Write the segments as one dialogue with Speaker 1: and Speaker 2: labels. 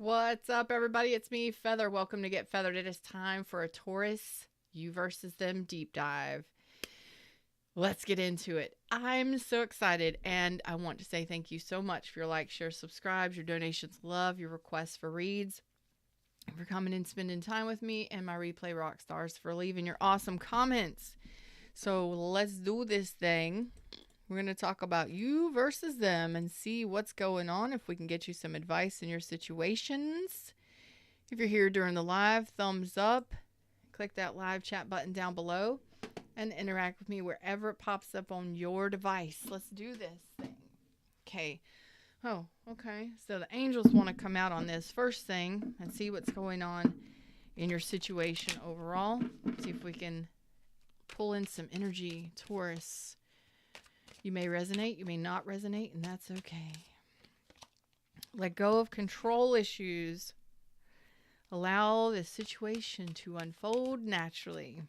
Speaker 1: What's up, everybody? It's me, Feather. Welcome to Get Feathered. It is time for a Taurus You versus Them deep dive. Let's get into it. I'm so excited, and I want to say thank you so much for your likes, shares, subscribes, your donations, love, your requests for reads, for coming and spending time with me, and my replay rock stars for leaving your awesome comments. So let's do this thing. We're going to talk about you versus them and see what's going on, if we can get you some advice in your situations. If you're here during the live, thumbs up. Click that live chat button down below and interact with me wherever it pops up on your device. Let's do this thing. Okay. Oh, okay. So the angels want to come out on this first thing and see what's going on in your situation overall. See if we can pull in some energy, Taurus. You may resonate, you may not resonate, and that's okay. Let go of control issues. Allow the situation to unfold naturally.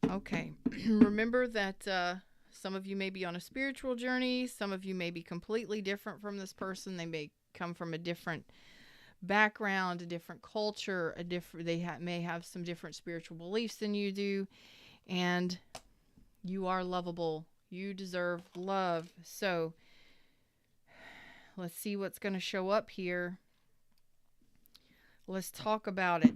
Speaker 1: Okay. Remember that some of you may be on a spiritual journey. Some of you may be completely different from this person. They may come from a different background, a different culture, may have some different spiritual beliefs than you do. And you are lovable. You deserve love. So let's see what's going to show up here. Let's talk about it,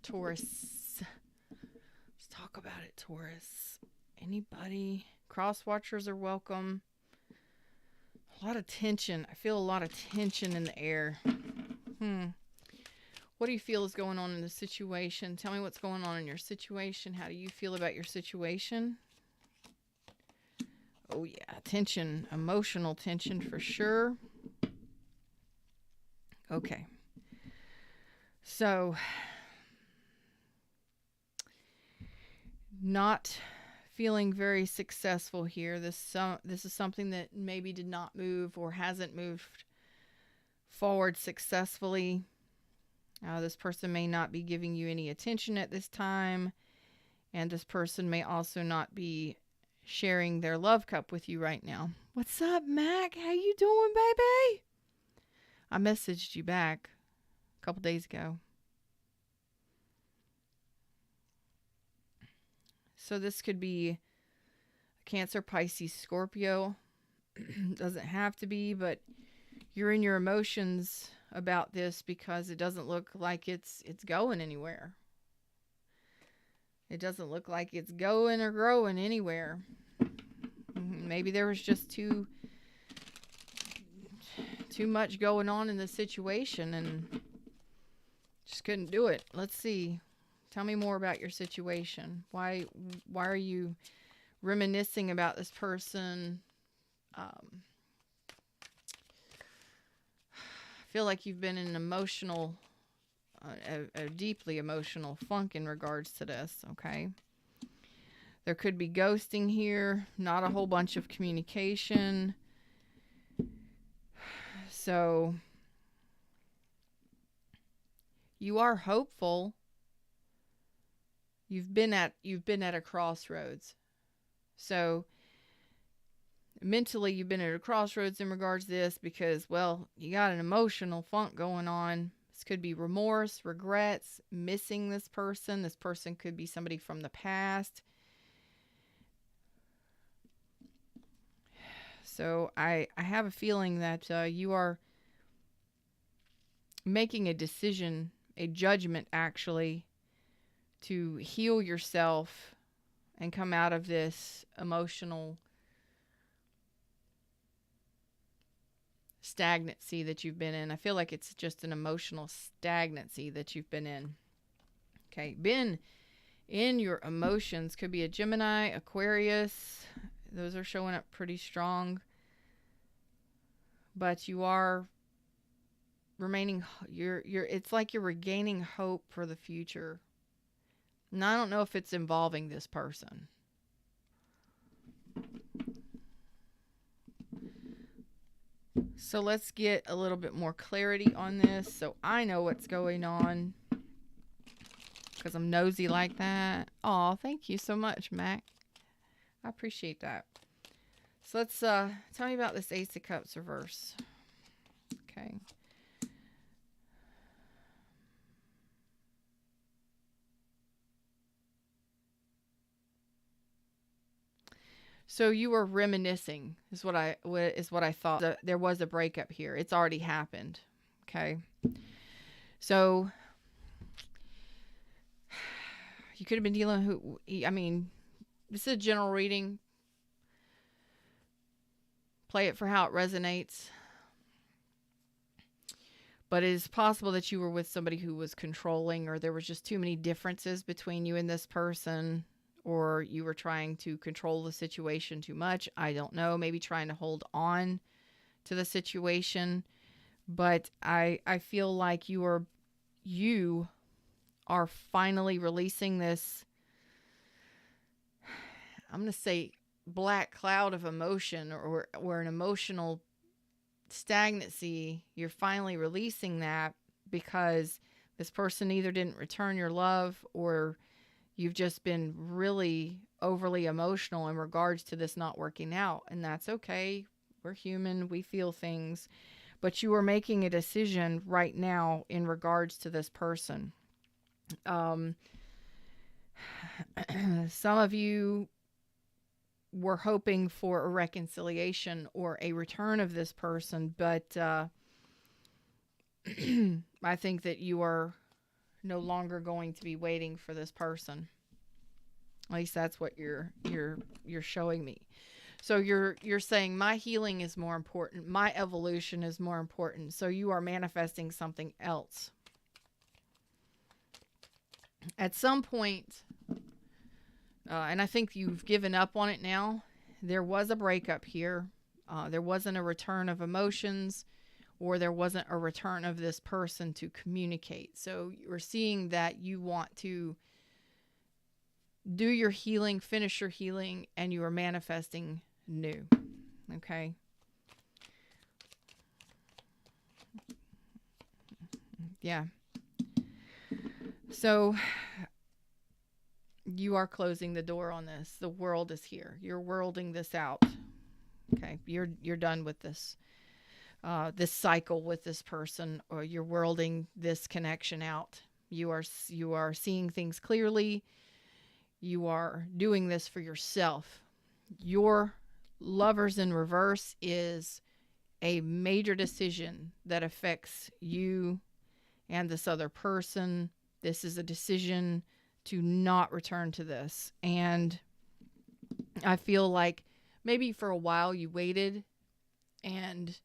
Speaker 1: Taurus. Let's talk about it, Taurus. Anybody? Cross watchers are welcome. A lot of tension. I feel a lot of tension in the air. What do you feel is going on in the situation? Tell me what's going on in your situation. How do you feel about your situation? Oh, yeah. Tension. Emotional tension for sure. Okay. So, not feeling very successful here. This is something that maybe did not move or hasn't moved forward successfully. This person may not be giving you any attention at this time. And this person may also not be sharing their love cup with you right now. What's up, Mac? How you doing, baby? I messaged you back a couple days ago. So this could be Cancer, Pisces, Scorpio. Doesn't have to be, but you're in your emotions about this because it doesn't look like it's going anywhere. It doesn't look like it's going or growing anywhere. Maybe there was just too much going on in the situation and just couldn't do it. Let's see. Tell me more about your situation. Why are you reminiscing about this person? I feel like you've been in an emotional, a deeply emotional funk in regards to this, okay? There could be ghosting here, not a whole bunch of communication. So you are hopeful. You've been at a crossroads. So mentally you've been at a crossroads in regards to this because, well, you got an emotional funk going on. This could be remorse, regrets, missing this person. This person could be somebody from the past. So I have a feeling that you are making a decision, a judgment actually, to heal yourself and come out of this emotional stagnancy that you've been in. I feel like it's just an emotional stagnancy that you've been in. Okay, been in your emotions. Could be a Gemini, Aquarius. Those are showing up pretty strong. But you are remaining, it's like you're regaining hope for the future. And I don't know if it's involving this person. So let's get a little bit more clarity on this so I know what's going on. Because I'm nosy like that. Aw, thank you so much, Mac. I appreciate that. So let's tell me about this Ace of Cups reverse. Okay. So you were reminiscing is what I thought. There was a breakup here. It's already happened. Okay. So you could have been dealing I mean, this is a general reading. Play it for how it resonates. But it is possible that you were with somebody who was controlling, or there was just too many differences between you and this person, or you were trying to control the situation too much. I don't know. Maybe trying to hold on to the situation. But I feel like you are finally releasing this, I'm going to say, black cloud of emotion, or an emotional stagnancy. You're finally releasing that because this person either didn't return your love, or you've just been really overly emotional in regards to this not working out. And that's okay. We're human. We feel things. But you are making a decision right now in regards to this person. Some of you were hoping for a reconciliation or a return of this person, but I think that you are no longer going to be waiting for this person. At least that's what you're showing me. So you're saying my healing is more important. My evolution is more important. So you are manifesting something else. At some point, and I think you've given up on it now, there was a breakup here. There wasn't a return of emotions, or there wasn't a return of this person to communicate. So you're seeing that you want to do your healing, finish your healing, and you are manifesting new. Okay. Yeah. So you are closing the door on this. The world is here. You're worlding this out. Okay. You're done with this. This cycle with this person, or you're worlding this connection out. You are seeing things clearly. You are doing this for yourself. Your lovers in reverse is a major decision that affects you and this other person. This is a decision to not return to this. And I feel like maybe for a while you waited and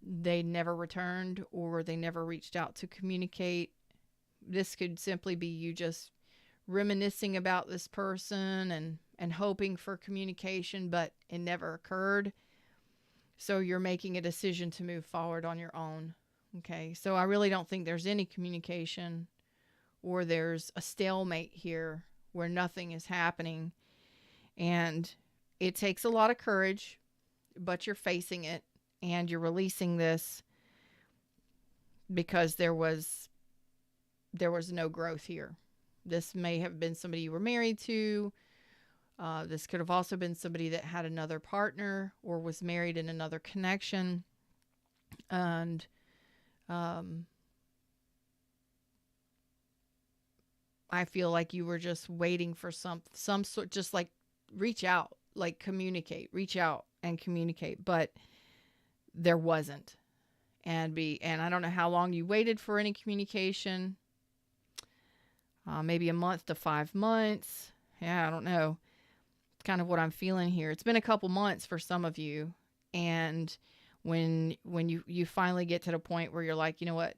Speaker 1: they never returned, or they never reached out to communicate. This could simply be you just reminiscing about this person and hoping for communication, but it never occurred. So you're making a decision to move forward on your own. Okay. So I really don't think there's any communication, or there's a stalemate here where nothing is happening. And it takes a lot of courage, but you're facing it, and you're releasing this because there was no growth here. This may have been somebody you were married to. This could have also been somebody that had another partner or was married in another connection. And I feel like you were just waiting for some sort, just like reach out, like communicate, reach out and communicate, but there wasn't. And I don't know how long you waited for any communication. Maybe a month to 5 months. Yeah, I don't know. It's kind of what I'm feeling here. It's been a couple months for some of you. And when you finally get to the point where you're like, you know what?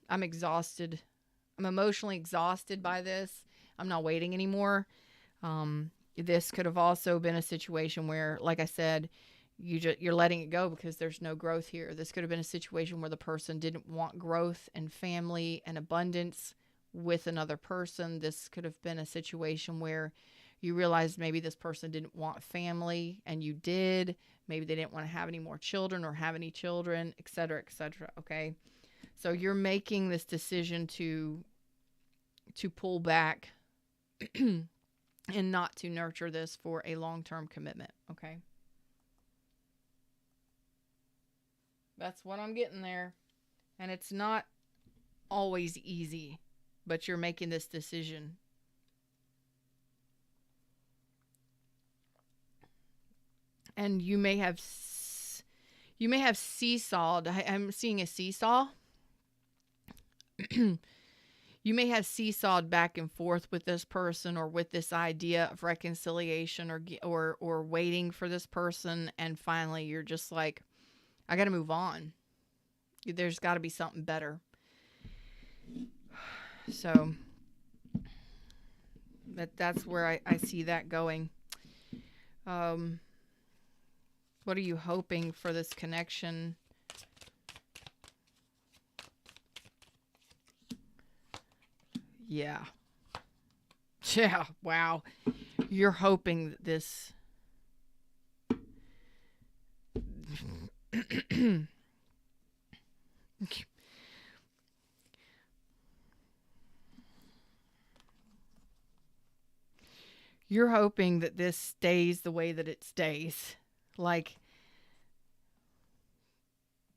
Speaker 1: I'm exhausted. I'm emotionally exhausted by this. I'm not waiting anymore. This could have also been a situation where, like I said, you're letting it go because there's no growth here. This could have been a situation where the person didn't want growth and family and abundance with another person. This could have been a situation where you realized maybe this person didn't want family and you did. Maybe they didn't want to have any more children or have any children, et cetera, okay? So you're making this decision to pull back and not to nurture this for a long-term commitment, okay? That's what I'm getting there. And it's not always easy, but you're making this decision. And you may have seesawed. I'm seeing a seesaw. You may have seesawed back and forth with this person, or with this idea of reconciliation, or waiting for this person, and finally you're just like, I got to move on. There's got to be something better. So that's where I see that going. What are you hoping for this connection? Yeah. Yeah, wow. You're hoping that this you're hoping that this stays the way that it stays. Like,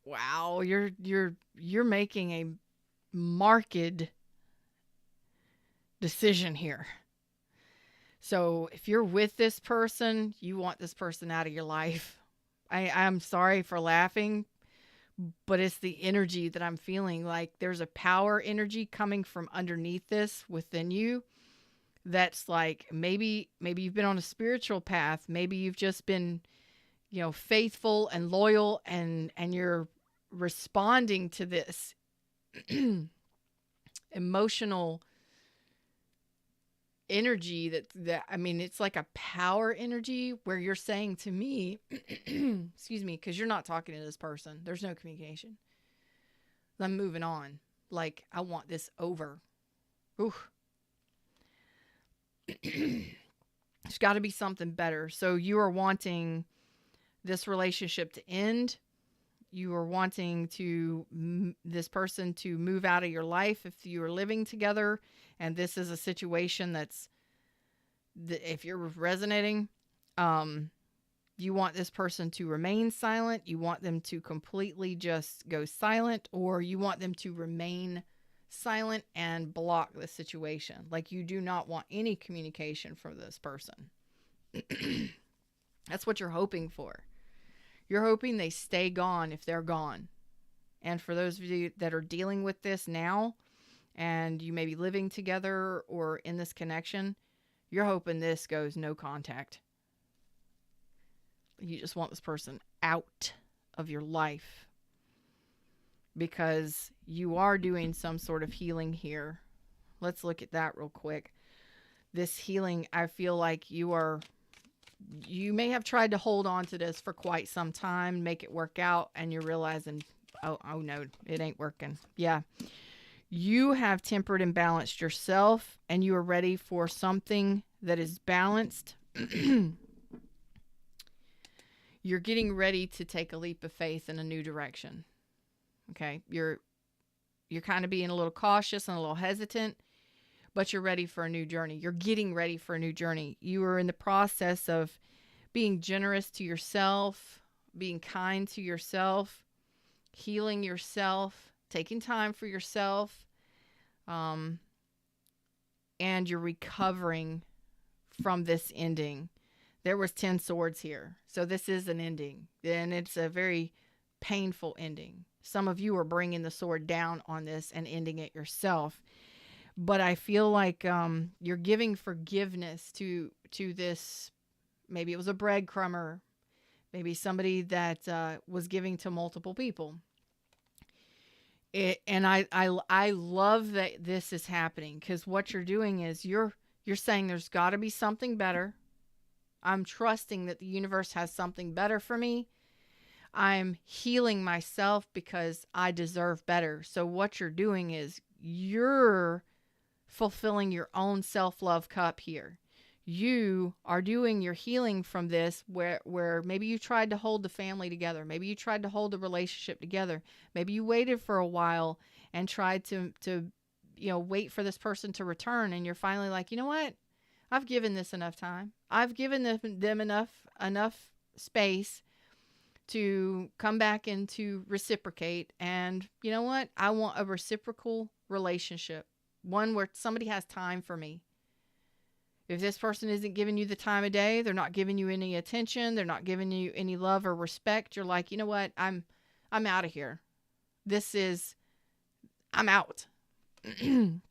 Speaker 1: wow, you're making a marked decision here. So if you're with this person, you want this person out of your life. I'm sorry for laughing, but it's the energy that I'm feeling. Like, there's a power energy coming from underneath this within you. That's like, maybe you've been on a spiritual path. Maybe you've just been, faithful and loyal, and you're responding to this emotional energy that I mean, it's like a power energy where you're saying to me, excuse me, because you're not talking to this person. There's no communication. I'm moving on. Like, I want this over. Ooh. There's got to be something better. So you are wanting this relationship to end. You are wanting this person to move out of your life if you are living together. And this is a situation if you're resonating, you want this person to remain silent. You want them to completely just go silent, or you want them to remain silent and block the situation. Like, you do not want any communication from this person. That's what you're hoping for. You're hoping they stay gone if they're gone. And for those of you that are dealing with this now, and you may be living together or in this connection, you're hoping this goes no contact. You just want this person out of your life, because you are doing some sort of healing here. Let's look at that real quick. This healing, I feel like you may have tried to hold on to this for quite some time, make it work out, and you're realizing, oh no, it ain't working. Yeah. You have tempered and balanced yourself, and you are ready for something that is balanced. You're getting ready to take a leap of faith in a new direction. Okay? You're kind of being a little cautious and a little hesitant, but you're ready for a new journey. You're getting ready for a new journey. You are in the process of being generous to yourself, being kind to yourself, healing yourself, taking time for yourself, and you're recovering from this ending. There was 10 swords here, so this is an ending, and it's a very painful ending. Some of you are bringing the sword down on this and ending it yourself, but I feel like you're giving forgiveness to this. Maybe it was a breadcrumber, maybe somebody that was giving to multiple people. And I love that this is happening, because what you're doing is you're saying there's got to be something better. I'm trusting that the universe has something better for me. I'm healing myself because I deserve better. So what you're doing is you're fulfilling your own self-love cup here. You are doing your healing from this, where maybe you tried to hold the family together. Maybe you tried to hold the relationship together. Maybe you waited for a while and tried to wait for this person to return. And you're finally like, you know what? I've given this enough time. I've given them enough space to come back and to reciprocate. And you know what? I want a reciprocal relationship. One where somebody has time for me. If this person isn't giving you the time of day, they're not giving you any attention, they're not giving you any love or respect, you're like, you know what? I'm out of here. I'm out. And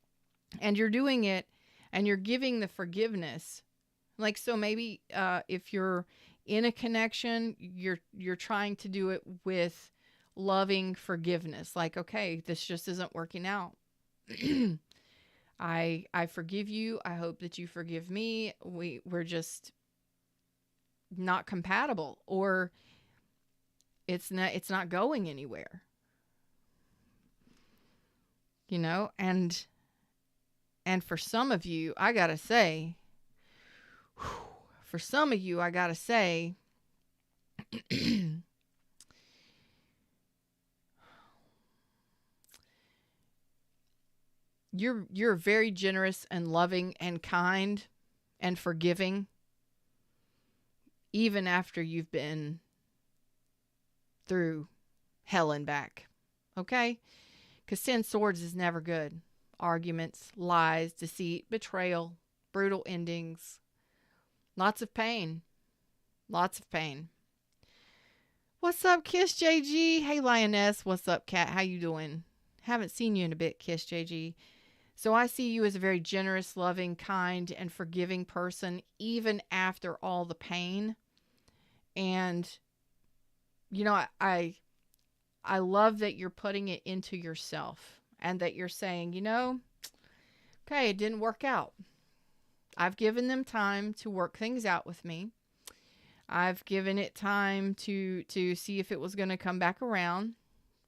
Speaker 1: you're doing it and you're giving the forgiveness. Like, so maybe if you're in a connection, you're trying to do it with loving forgiveness. Like, okay, this just isn't working out. I forgive you. I hope that you forgive me. We're just not compatible, or it's not going anywhere. You know, and for some of you, I got to say, you're very generous and loving and kind and forgiving, even after you've been through hell and back. Okay? Because 10 swords is never good. Arguments, lies, deceit, betrayal, brutal endings. Lots of pain. Lots of pain. What's up, Kiss JG? Hey, Lioness. What's up, Cat? How you doing? Haven't seen you in a bit, Kiss JG. So I see you as a very generous, loving, kind, and forgiving person, even after all the pain. And, you know, I love that you're putting it into yourself and that you're saying, you know, okay, it didn't work out. I've given them time to work things out with me. I've given it time to see if it was going to come back around.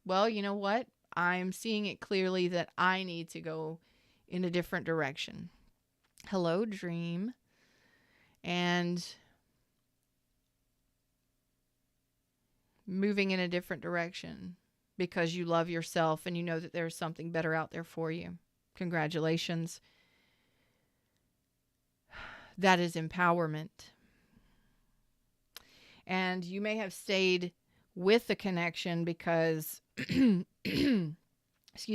Speaker 1: Well, you know what? I'm seeing it clearly that I need to go in a different direction. Hello, Dream. And moving in a different direction because you love yourself and you know that there's something better out there for you. Congratulations. That is empowerment. And you may have stayed with the connection because, excuse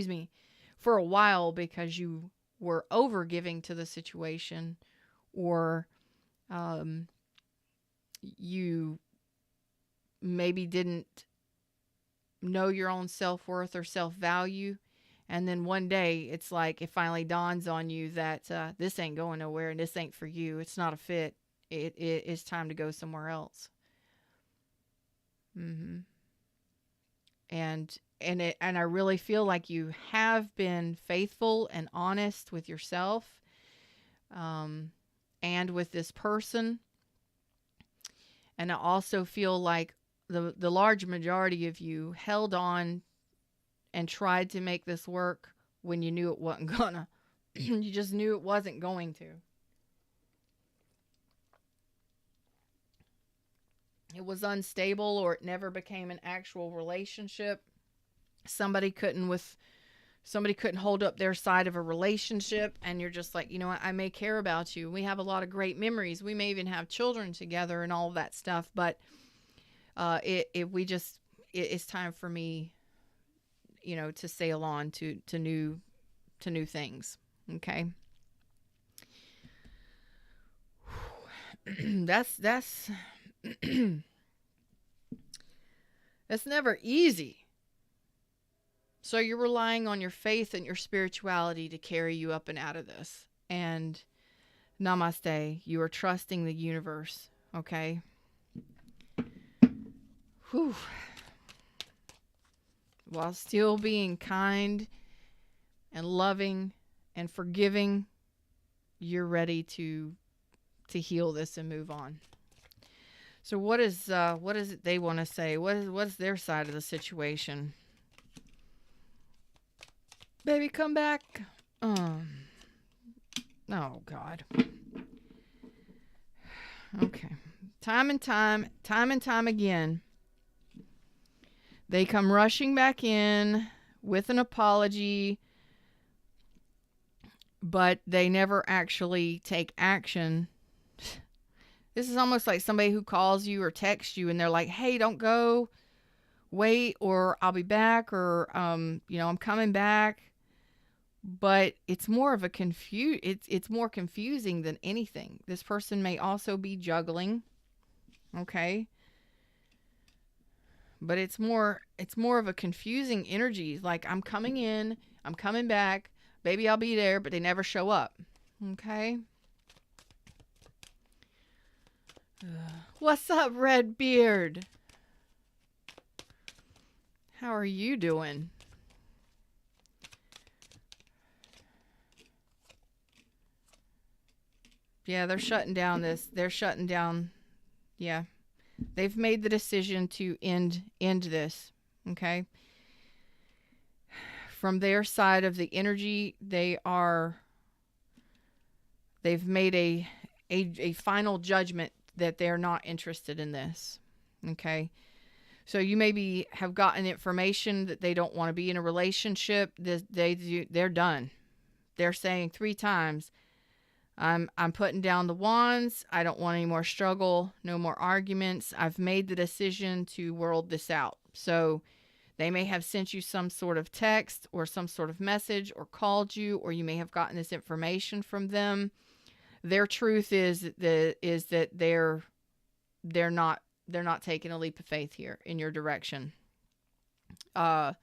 Speaker 1: me, for a while because you were over giving to the situation, or you maybe didn't know your own self-worth or self-value. And then one day it's like it finally dawns on you that this ain't going nowhere and this ain't for you. It's not a fit. It is time to go somewhere else. Mm-hmm. And I really feel like you have been faithful and honest with yourself, and with this person. And I also feel like the large majority of you held on and tried to make this work when you knew it wasn't gonna. You just knew it wasn't going to. It was unstable, or it never became an actual relationship. Somebody couldn't hold up their side of a relationship, and you're just like, you know what, I may care about you. We have a lot of great memories. We may even have children together and all of that stuff, but it's time for me, you know, to sail on to new things. Okay. That's that's never easy. So you're relying on your faith and your spirituality to carry you up and out of this. And namaste. You are trusting the universe. Okay. Whew. While still being kind and loving and forgiving, you're ready to heal this and move on. So what is it they want to say? What's their side of the situation? Baby, come back. Oh God. Okay. Time and time again, they come rushing back in with an apology, but they never actually take action. This is almost like somebody who calls you or texts you and they're like, hey, don't go, wait, or I'll be back, or, I'm coming back. but it's more of a it's more confusing than anything. This person may also be juggling, okay? But it's more of a confusing energy. Like, I'm coming in, I'm coming back, baby, I'll be there, but they never show up. Okay? What's up, Redbeard? How are you doing? Yeah, they're shutting down this. They're shutting down. Yeah. They've made the decision to end this. Okay? From their side of the energy, they've made a final judgment that they're not interested in this. Okay? So you maybe have gotten information that they don't want to be in a relationship. They're done. They're saying 3 times, I'm putting down the wands. I don't want any more struggle, no more arguments. I've made the decision to world this out. So they may have sent you some sort of text or some sort of message or called you, or you may have gotten this information from them. Their truth is that they're not taking a leap of faith here in your direction. And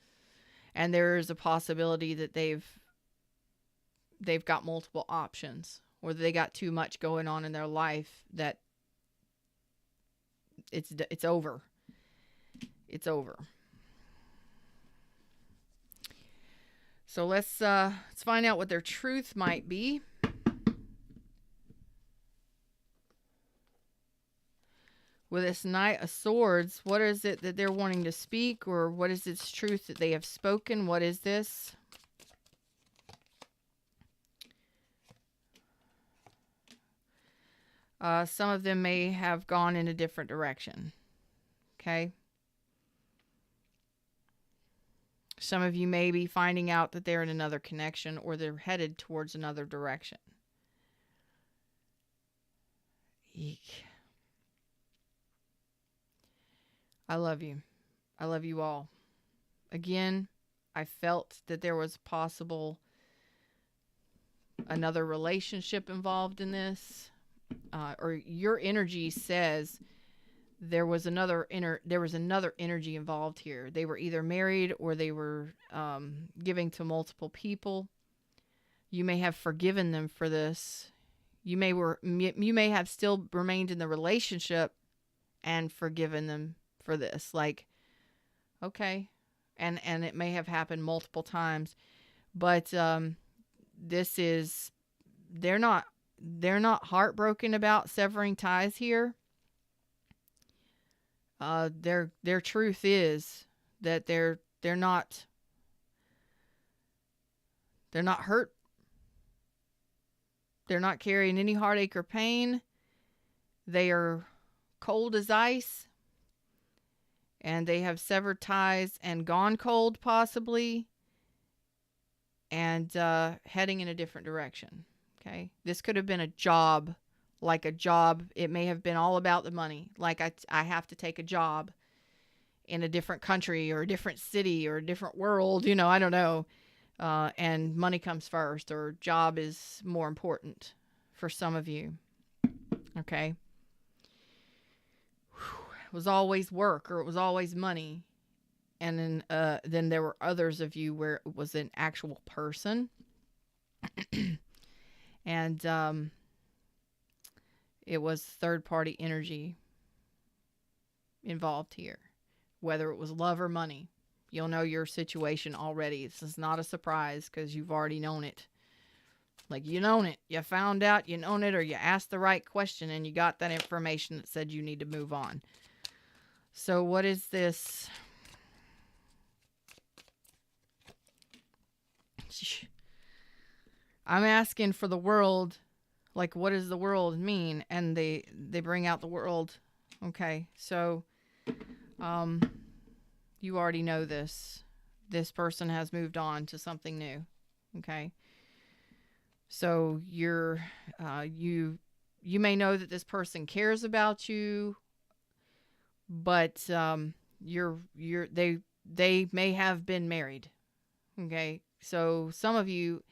Speaker 1: there is a possibility that they've got multiple options, or they got too much going on in their life that it's over. It's over. So let's find out what their truth might be. With this Knight of Swords, what is it that they're wanting to speak, or what is its truth that they have spoken? What is this? Some of them may have gone in a different direction. Okay? Some of you may be finding out that they're in another connection, or they're headed towards another direction. Eek. I love you. I love you all. Again, I felt that there was possible another relationship involved in this, or your energy says there was another energy involved here. They were either married or they were giving to multiple people. You may have forgiven them for this. You may have still remained in the relationship and forgiven them for this. Like, okay. And it may have happened multiple times, but this is, they're not heartbroken about severing ties here. Their truth is that they're not hurt. They're not carrying any heartache or pain. They are cold as ice. And they have severed ties and gone cold, possibly. And heading in a different direction. Okay? This could have been a job. Like a job. It may have been all about the money. Like, I have to take a job in a different country or a different city or a different world. You know, I don't know. And money comes first, or job is more important for some of you. Okay? It was always work, or it was always money. And then there were others of you where it was an actual person. And it was third-party energy involved here. Whether it was love or money. You'll know your situation already. This is not a surprise because you've already known it. Like, you known it. You found out you known it, or you asked the right question and you got that information that said you need to move on. So what is this? I'm asking for the world. Like, what does the world mean? And they bring out the world. Okay, so you already know this. This person has moved on to something new. Okay, so you may know that this person cares about you, but they may have been married. Okay, So some of you,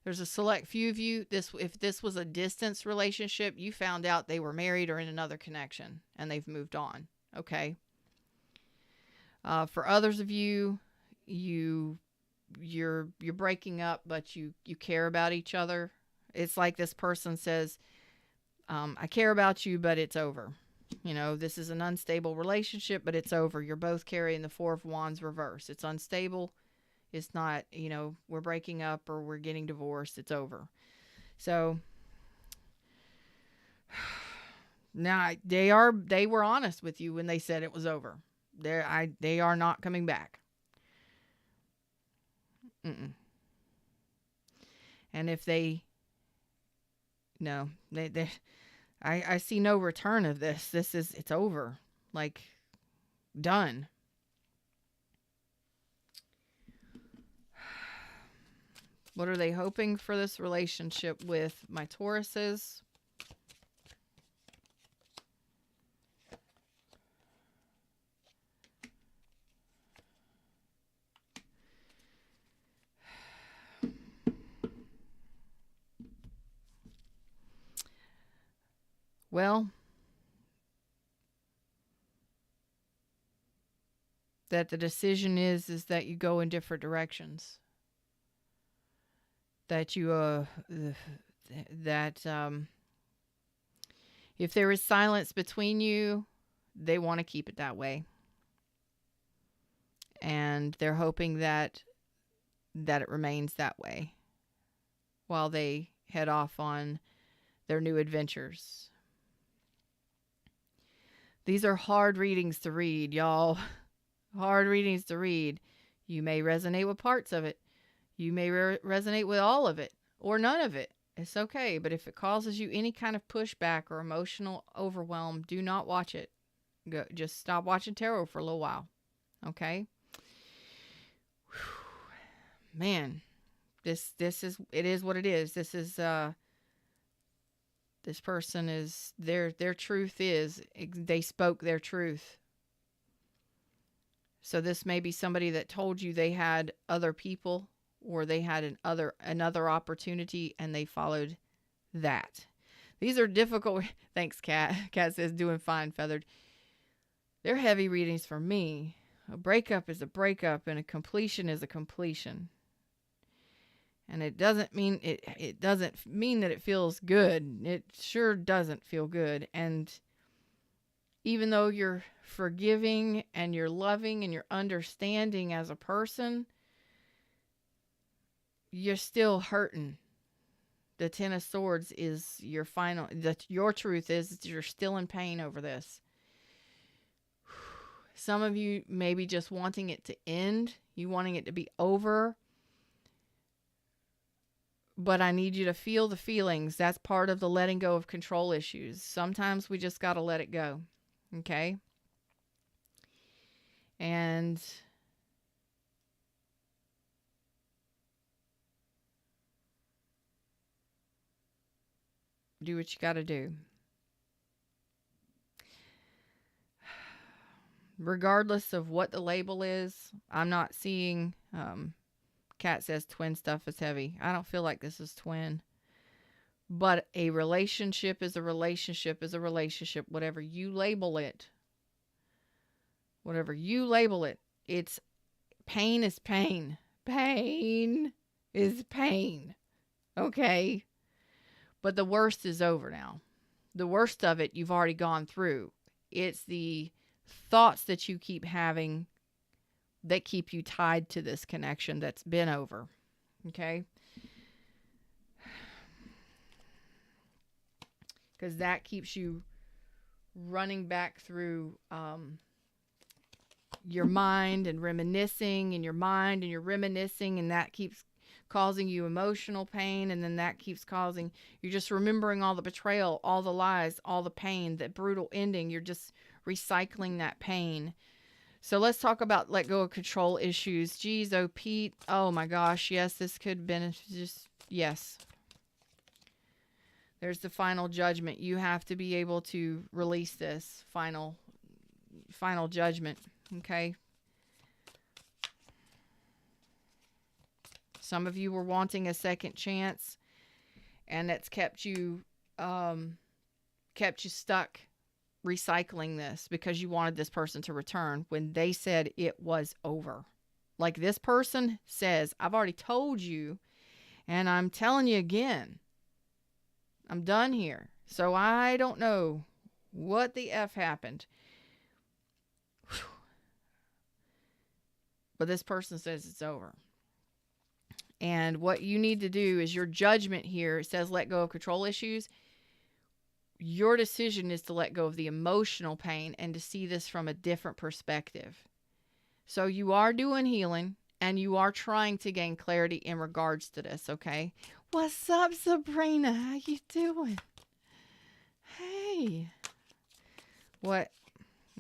Speaker 1: there's a select few of you, if this was a distance relationship, you found out they were married or in another connection and they've moved on. Okay. For others of you, you're breaking up, but you care about each other. It's like this person says, I care about you, but it's over. You know, this is an unstable relationship, but it's over. You're both carrying the Four of Wands reverse. It's unstable. It's not, you know, we're breaking up or we're getting divorced. It's over. So now they were honest with you when they said it was over. They are not coming back. Mm-mm. And if I see no return of this. It's over. Like, done. What are they hoping for this relationship with my Tauruses? Well, that the decision is that you go in different directions. That you if there is silence between you, they want to keep it that way. And they're hoping that it remains that way while they head off on their new adventures. These are hard readings to read, y'all. Hard readings to read. You may resonate with parts of it. You may resonate with all of it or none of it. It's okay. But if it causes you any kind of pushback or emotional overwhelm, do not watch it. Just stop watching tarot for a little while. Okay? Whew. Man, it is what it is. This is this person is their truth is they spoke their truth. So this may be somebody that told you they had other people or they had another opportunity and they followed that. These are difficult. Thanks, Kat. Kat says doing fine, Feathered. They're heavy readings for me. A breakup is a breakup and a completion is a completion. And it doesn't mean it doesn't mean that it feels good. It sure doesn't feel good. And even though you're forgiving and you're loving and you're understanding as a person, you're still hurting. The Ten of Swords is your final. Your truth is you're still in pain over this. Some of you may be just wanting it to end. You wanting it to be over. But I need you to feel the feelings. That's part of the letting go of control issues. Sometimes we just got to let it go. Okay? And do what you got to do. Regardless of what the label is, I'm not seeing... Kat says twin stuff is heavy. I don't feel like this is twin. But a relationship is a relationship is a relationship. Whatever you label it. Whatever you label it. It's pain is pain. Pain is pain. Okay? But the worst is over now. The worst of it you've already gone through. It's the thoughts that you keep having that keep you tied to this connection that's been over. Okay? Because that keeps you running back through your mind and reminiscing in your mind, and you're reminiscing, and that keeps causing you emotional pain, and then that keeps causing, you're just remembering all the betrayal, all the lies, all the pain, that brutal ending. You're just recycling that pain. So let's talk about let go of control issues. Geez, oh, Pete. Oh, my gosh. Yes, this could have been just, yes. There's the final judgment. You have to be able to release this final judgment. Okay? Some of you were wanting a second chance, and that's kept you stuck recycling this because you wanted this person to return when they said it was over. Like this person says, I've already told you, and I'm telling you again, I'm done here. So I don't know what the F happened. Whew. But this person says it's over. And what you need to do is your judgment here. It says let go of control issues. Your decision is to let go of the emotional pain and to see this from a different perspective. So you are doing healing and you are trying to gain clarity in regards to this, okay? What's up, Sabrina? How you doing? Hey. What?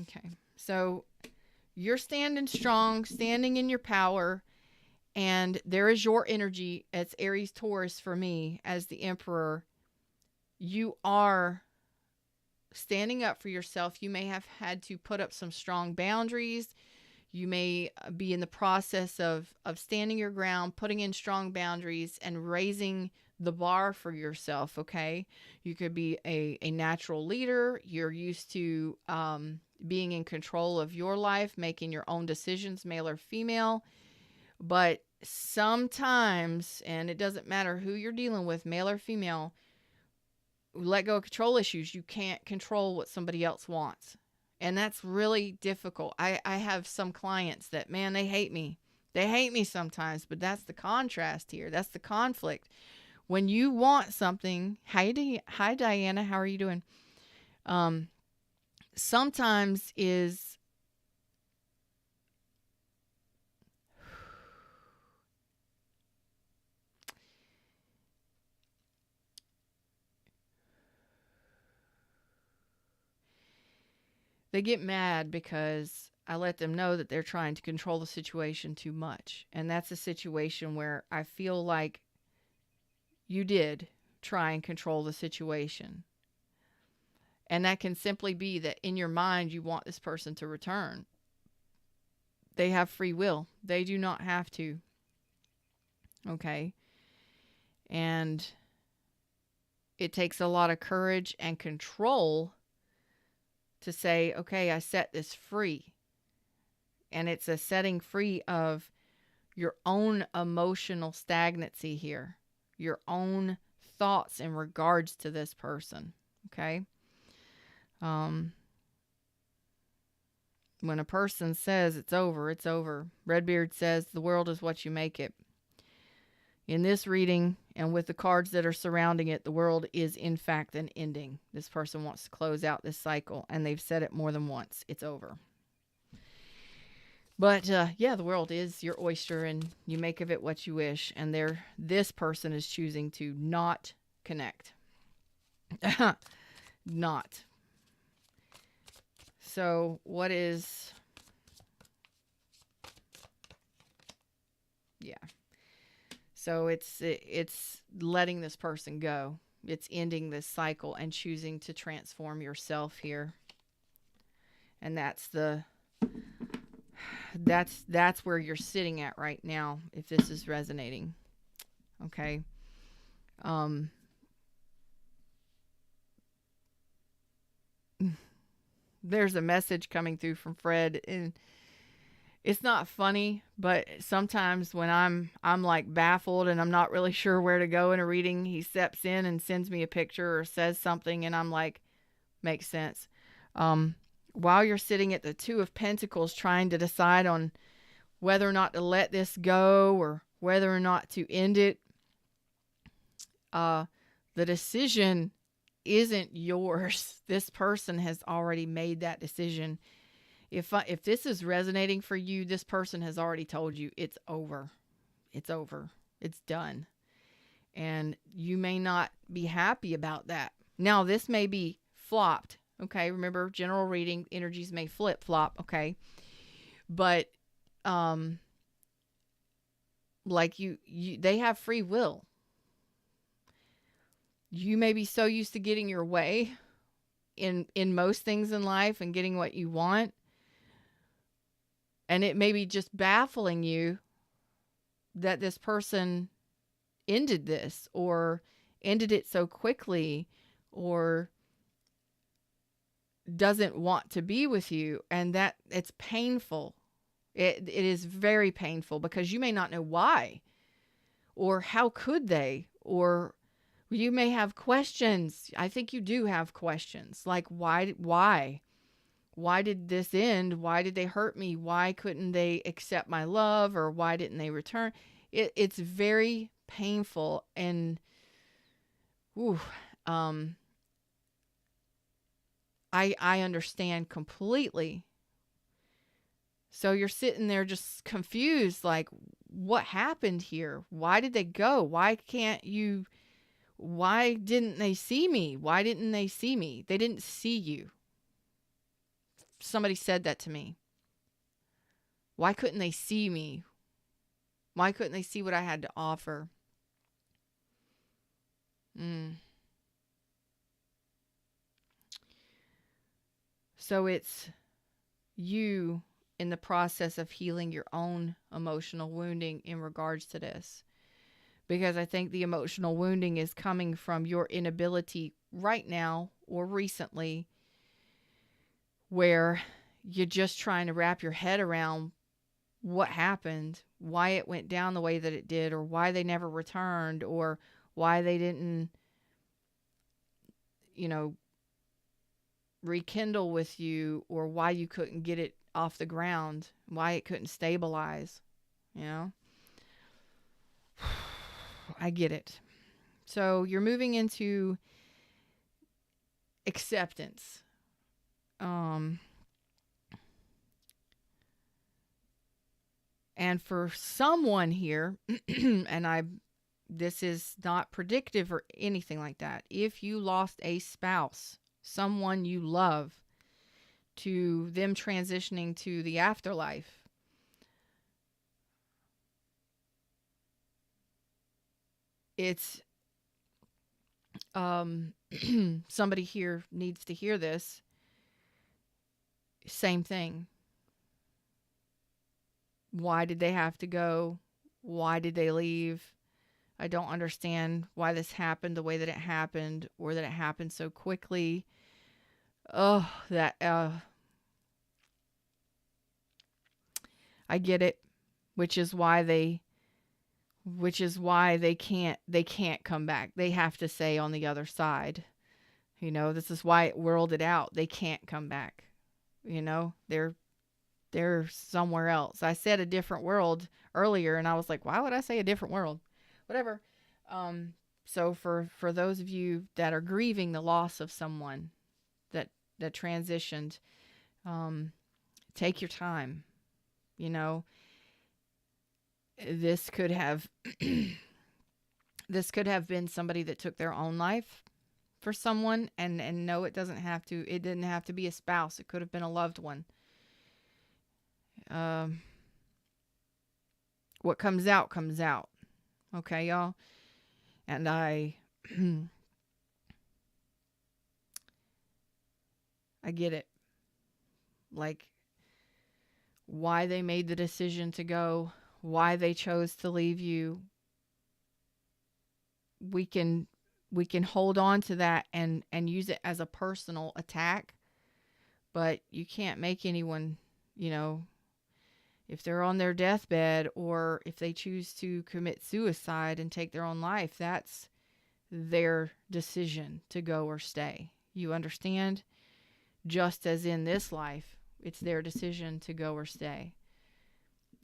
Speaker 1: Okay. So you're standing strong, standing in your power, and there is your energy. It's Aries Taurus for me as the Emperor. You are standing up for yourself. You may have had to put up some strong boundaries. You may be in the process of standing your ground, putting in strong boundaries, and raising the bar for yourself, okay? You could be a natural leader. You're used to being in control of your life, making your own decisions, male or female. But sometimes, and it doesn't matter who you're dealing with, male or female, let go of control issues. You can't control what somebody else wants. And that's really difficult. I have some clients that, man, they hate me. They hate me sometimes, but that's the contrast here. That's the conflict. When you want something, hi Diana, how are you doing? Sometimes is they get mad because I let them know that they're trying to control the situation too much. And that's a situation where I feel like you did try and control the situation. And that can simply be that in your mind, you want this person to return. They have free will. They do not have to. Okay. And it takes a lot of courage and control to say, okay, I set this free. And it's a setting free of your own emotional stagnancy here, your own thoughts in regards to this person. Okay. When a person says it's over, it's over. Redbeard says the world is what you make it. In this reading and with the cards that are surrounding it, the world is in fact an ending. This person wants to close out this cycle, and they've said it more than once. It's over. But yeah, the world is your oyster, and you make of it what you wish. And this person is choosing to not connect. Not. So what is... Yeah. So it's letting this person go. It's ending this cycle and choosing to transform yourself here. And that's where you're sitting at right now, if this is resonating. Okay. There's a message coming through from Fred, and it's not funny, but sometimes when I'm like baffled and I'm not really sure where to go in a reading, he steps in and sends me a picture or says something, and I'm like, makes sense. While you're sitting at the Two of Pentacles trying to decide on whether or not to let this go or whether or not to end it, the decision isn't yours. This person has already made that decision. If this is resonating for you, this person has already told you it's over. It's over. It's done. And you may not be happy about that. Now, this may be flopped. Okay. Remember, general reading, energies may flip flop. Okay. But, like they have free will. You may be so used to getting your way in most things in life and getting what you want. And it may be just baffling you that this person ended this or ended it so quickly or doesn't want to be with you, and that it's painful. It is very painful because you may not know why, or how could they, or you may have questions. I think you do have questions like why did this end? Why did they hurt me? Why couldn't they accept my love, or why didn't they return? It's very painful, and ooh, I understand completely. So you're sitting there just confused, like, what happened here? Why did they go? Why didn't they see me? Why didn't they see me? They didn't see you. Somebody said that to me. Why couldn't they see me? Why couldn't they see what I had to offer? So it's you in the process of healing your own emotional wounding in regards to this. Because I think the emotional wounding is coming from your inability right now or recently, where you're just trying to wrap your head around what happened, why it went down the way that it did, or why they never returned, or why they didn't, rekindle with you, or why you couldn't get it off the ground, why it couldn't stabilize, I get it. So you're moving into acceptance. And for someone here, and this is not predictive or anything like that. If you lost a spouse, someone you love, to them transitioning to the afterlife, it's somebody here needs to hear this. Same thing. Why did they have to go? Why did they leave? I don't understand why this happened the way that it happened, or that it happened so quickly. Oh, I get it, which is why they can't come back. They have to stay on the other side. This is why it whirled it out. They can't come back. They're somewhere else. I said a different world earlier, and I was like, why would I say a different world? Whatever. So for those of you that are grieving the loss of someone that transitioned, take your time. This could have been somebody that took their own life for someone, and no, it didn't have to be a spouse. It could have been a loved one. What comes out comes out. Okay, y'all? And I get it. Like, why they made the decision to go, why they chose to leave you. We can hold on to that and use it as a personal attack, but you can't make anyone, if they're on their deathbed, or if they choose to commit suicide and take their own life, that's their decision to go or stay. You understand? Just as in this life, it's their decision to go or stay.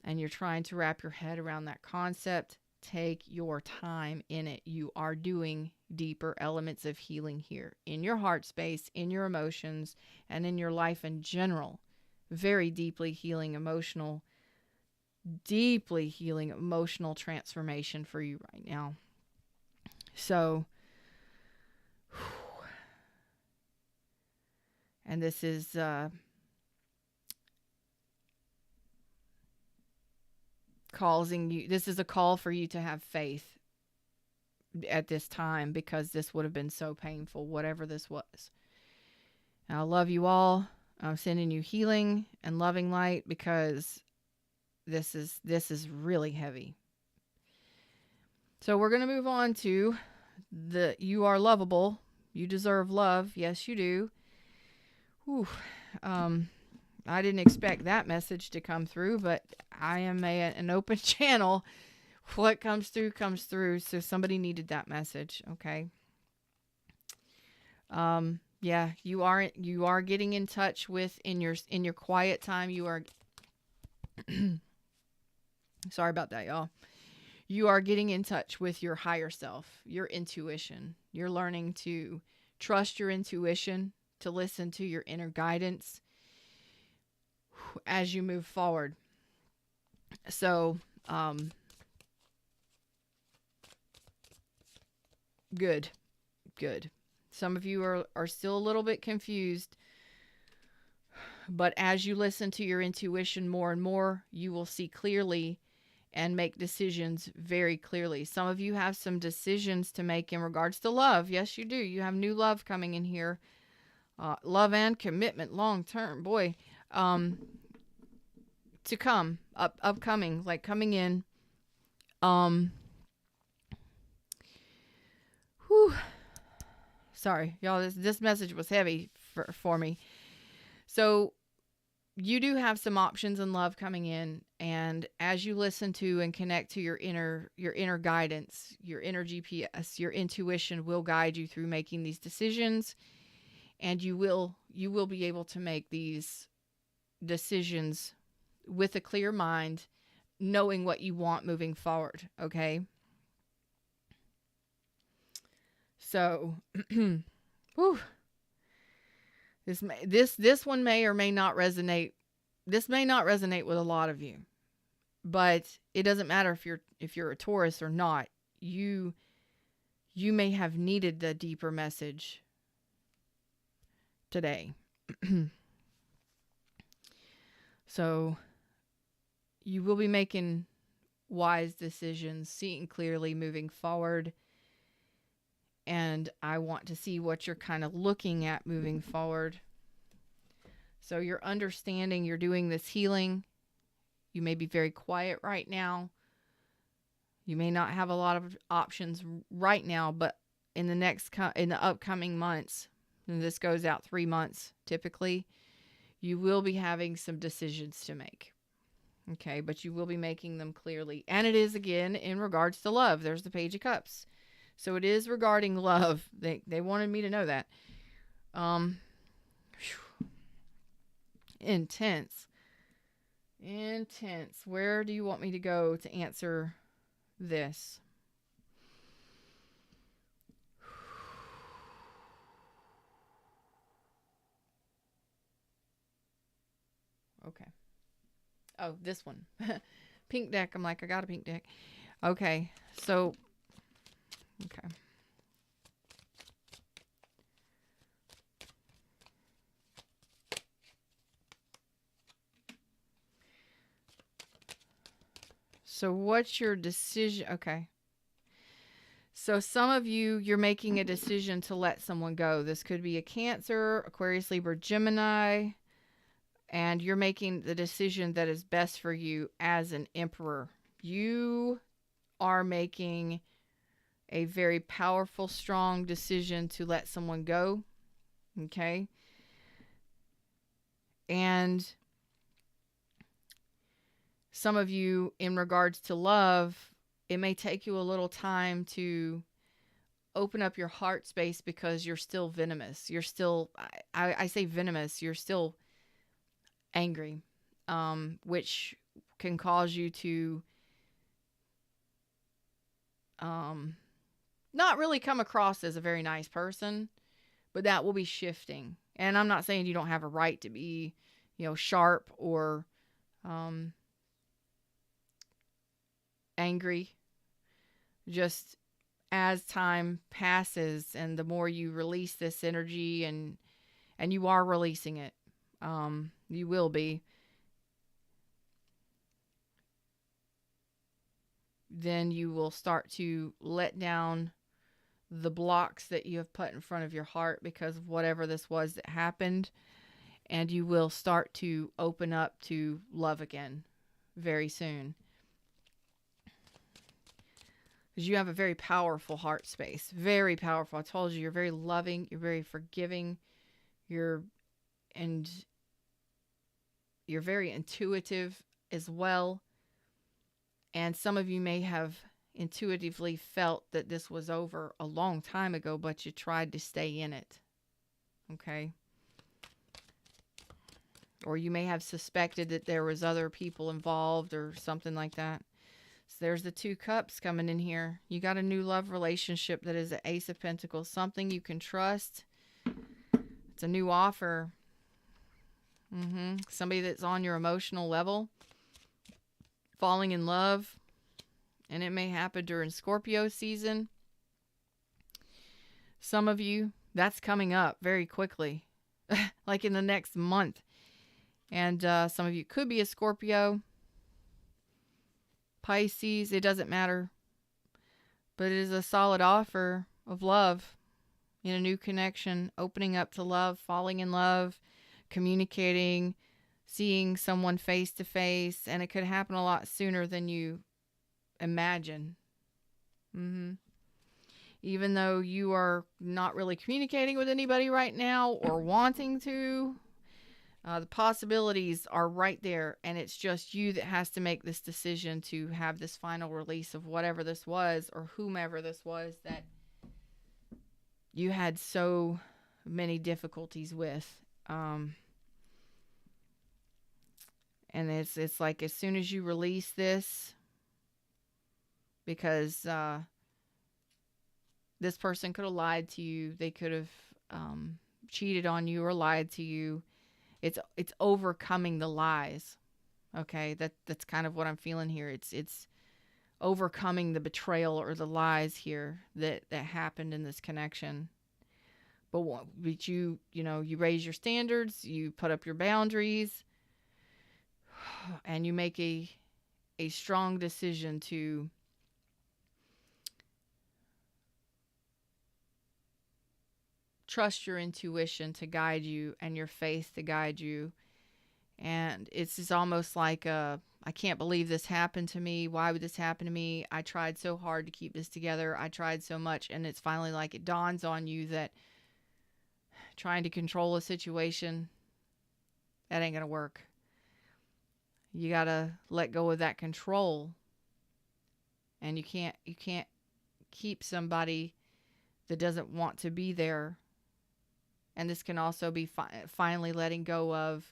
Speaker 1: And you're trying to wrap your head around that concept. Take your time in it. You are doing deeper elements of healing here in your heart space, in your emotions, and in your life in general. Very deeply healing emotional transformation for you right now. So, and this is this is a call for you to have faith at this time, because this would have been so painful, whatever this was. And I love you all. I'm sending you healing and loving light, because this is really heavy. So we're going to move on to you are lovable. You deserve love. Yes, you do. Whew. I didn't expect that message to come through, but I am an open channel. What comes through comes through. So somebody needed that message. Okay. Yeah, you are getting in touch with in your quiet time. You are sorry about that, y'all. You are getting in touch with your higher self, your intuition. You're learning to trust your intuition, to listen to your inner guidance as you move forward. So, good. Some of you are still a little bit confused, but as you listen to your intuition more and more, you will see clearly and make decisions very clearly. Some of you have some decisions to make in regards to love. Yes, you do. You have new love coming in here. Love and commitment long term. Boy, to come. Upcoming. Like coming in. Whew. Sorry, y'all. This message was heavy for me. So you do have some options in love coming in, and as you listen to and connect to your inner guidance, your inner GPS, your intuition will guide you through making these decisions, and you will be able to make these decisions with a clear mind, knowing what you want moving forward. Okay. So, whew. This one may or may not resonate. This may not resonate with a lot of you, but it doesn't matter if you're a Taurus or not. You may have needed the deeper message today. So you will be making wise decisions, seeing clearly, moving forward. And I want to see what you're kind of looking at moving forward. So you're understanding you're doing this healing. You may be very quiet right now. You may not have a lot of options right now, but in the upcoming months, and this goes out 3 months typically, you will be having some decisions to make. Okay, but you will be making them clearly. And it is, again, in regards to love. There's the Page of Cups. So it is regarding love. They wanted me to know that. Intense. Where do you want me to go to answer this? Okay. Oh, this one. Pink deck. I'm like, I got a pink deck. Okay. So, okay. So what's your decision? Okay. So some of you're making a decision to let someone go. This could be a Cancer, Aquarius, Libra, Gemini, and you're making the decision that is best for you as an Emperor. You are making a very powerful, strong decision to let someone go. Okay. And some of you, in regards to love, it may take you a little time to open up your heart space because you're still venomous. You're still, I say venomous, you're still angry, which can cause you to not really come across as a very nice person, but that will be shifting. And I'm not saying you don't have a right to be, sharp or angry. Just as time passes and the more you release this energy, and you are releasing it, you will be, then you will start to let down the blocks that you have put in front of your heart because of whatever this was that happened, and you will start to open up to love again very soon. because you have a very powerful heart space. Very powerful. I told you, you're very loving. You're very forgiving. And you're very intuitive as well. And some of you may have intuitively felt that this was over a long time ago, but you tried to stay in it. Okay? Or you may have suspected that there was other people involved or something like that. So there's the 2 cups coming in here. You got a new love relationship that is an Ace of Pentacles. Something you can trust. It's a new offer. Somebody that's on your emotional level. Falling in love. And it may happen during Scorpio season. Some of you, that's coming up very quickly. Like in the next month. And some of you could be a Scorpio. Pisces, it doesn't matter. But it is a solid offer of love in a new connection, opening up to love, falling in love, communicating, seeing someone face to face, and it could happen a lot sooner than you imagine. Even though you are not really communicating with anybody right now or wanting to, the possibilities are right there, and it's just you that has to make this decision to have this final release of whatever this was or whomever this was that you had so many difficulties with. And it's like as soon as you release this, because this person could have lied to you, they could have cheated on you or lied to you. It's overcoming the lies. Okay, that's kind of what I'm feeling here. It's overcoming the betrayal or the lies here that happened in this connection. But you raise your standards, you put up your boundaries, and you make a strong decision to trust your intuition to guide you and your faith to guide you. And it's just almost like I can't believe this happened to me. Why would this happen to me? I tried so hard to keep this together. I tried so much. And it's finally like it dawns on you that trying to control a situation, that ain't going to work. You got to let go of that control. And you can't keep somebody that doesn't want to be there. And this can also be finally letting go of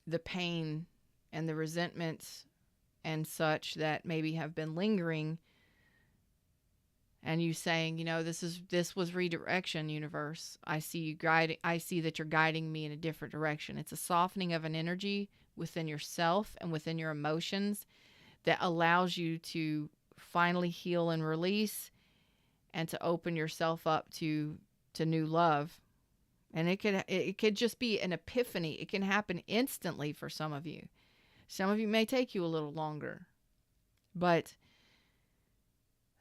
Speaker 1: the pain and the resentments and such that maybe have been lingering, and you saying, this was redirection, universe. I see you guiding. I see that you're guiding me in a different direction. It's a softening of an energy within yourself and within your emotions that allows you to finally heal and release and to open yourself up to new love. And it could just be an epiphany. It can happen instantly for some of you. Some of you may take you a little longer. But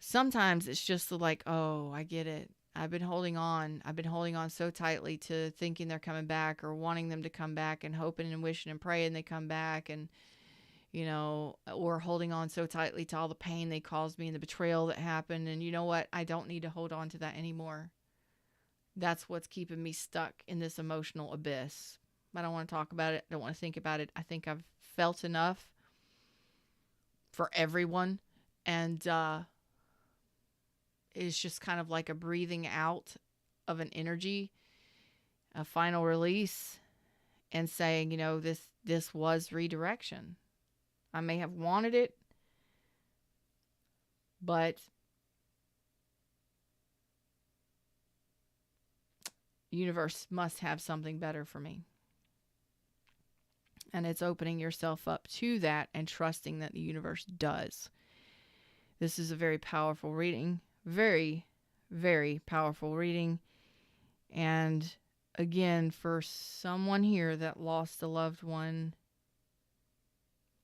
Speaker 1: sometimes it's just like, oh, I get it. I've been holding on so tightly to thinking they're coming back or wanting them to come back and hoping and wishing and praying they come back, and or holding on so tightly to all the pain they caused me and the betrayal that happened. And you know what? I don't need to hold on to that anymore. That's what's keeping me stuck in this emotional abyss. I don't want to talk about it. I don't want to think about it. I think I've felt enough for everyone. And it's just kind of like a breathing out of an energy, a final release, and saying, this was redirection. I may have wanted it, but the universe must have something better for me. And it's opening yourself up to that and trusting that the universe does. This is a very powerful reading. Very, very powerful reading. And again, for someone here that lost a loved one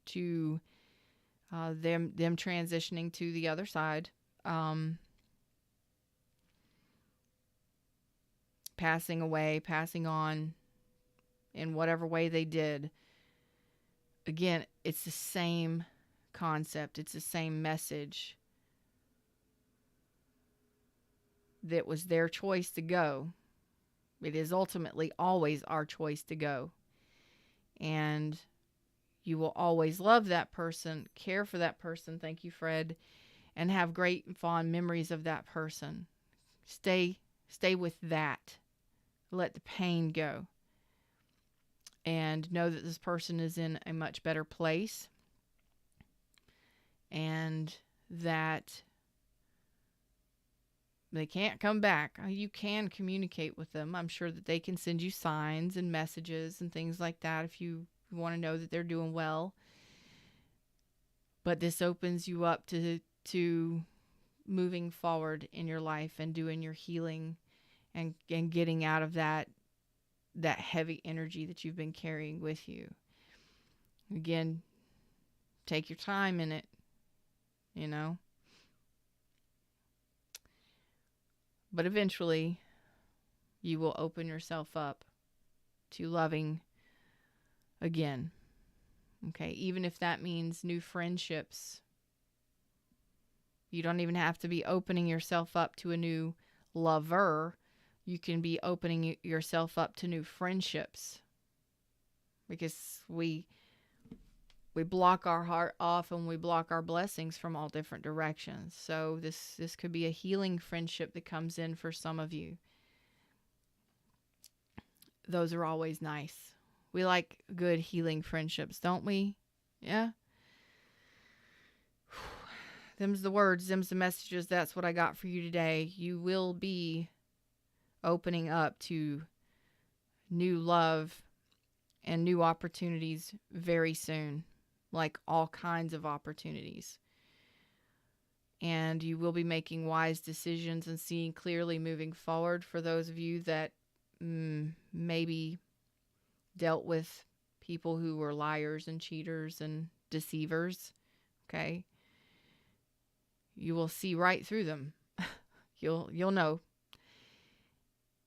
Speaker 1: to them transitioning to the other side, passing away, passing on in whatever way they did. Again, it's the same concept. It's the same message. That was their choice to go. It is ultimately always our choice to go. And you will always love that person, care for that person. Thank you, Fred. And have great and fond memories of that person. Stay with that. Let the pain go. And know that this person is in a much better place. And that they can't come back. You can communicate with them. I'm sure that they can send you signs and messages and things like that if you want to know that they're doing well. But this opens you up to moving forward in your life and doing your healing and getting out of that heavy energy that you've been carrying with you. Again, take your time in it, you know. But eventually, you will open yourself up to loving again. Okay, even if that means new friendships. You don't even have to be opening yourself up to a new lover. You can be opening yourself up to new friendships. Because we block our heart off and we block our blessings from all different directions. So this could be a healing friendship that comes in for some of you. Those are always nice. We like good healing friendships, don't we? Yeah. Them's the words, them's the messages. That's what I got for you today. You will be opening up to new love and new opportunities very soon. Like all kinds of opportunities. And you will be making wise decisions and seeing clearly moving forward. For those of you that maybe dealt with people who were liars and cheaters and deceivers, okay? You will see right through them. You'll know.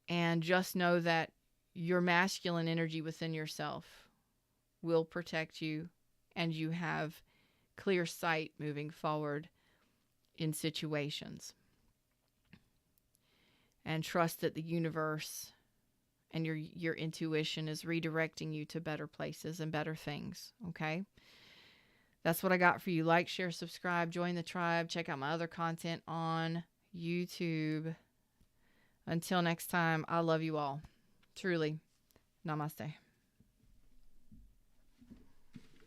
Speaker 1: And just know that your masculine energy within yourself will protect you. And you have clear sight moving forward in situations. And trust that the universe and your intuition is redirecting you to better places and better things. Okay? That's what I got for you. Like, share, subscribe, join the tribe. Check out my other content on YouTube. Until next time, I love you all. Truly. Namaste.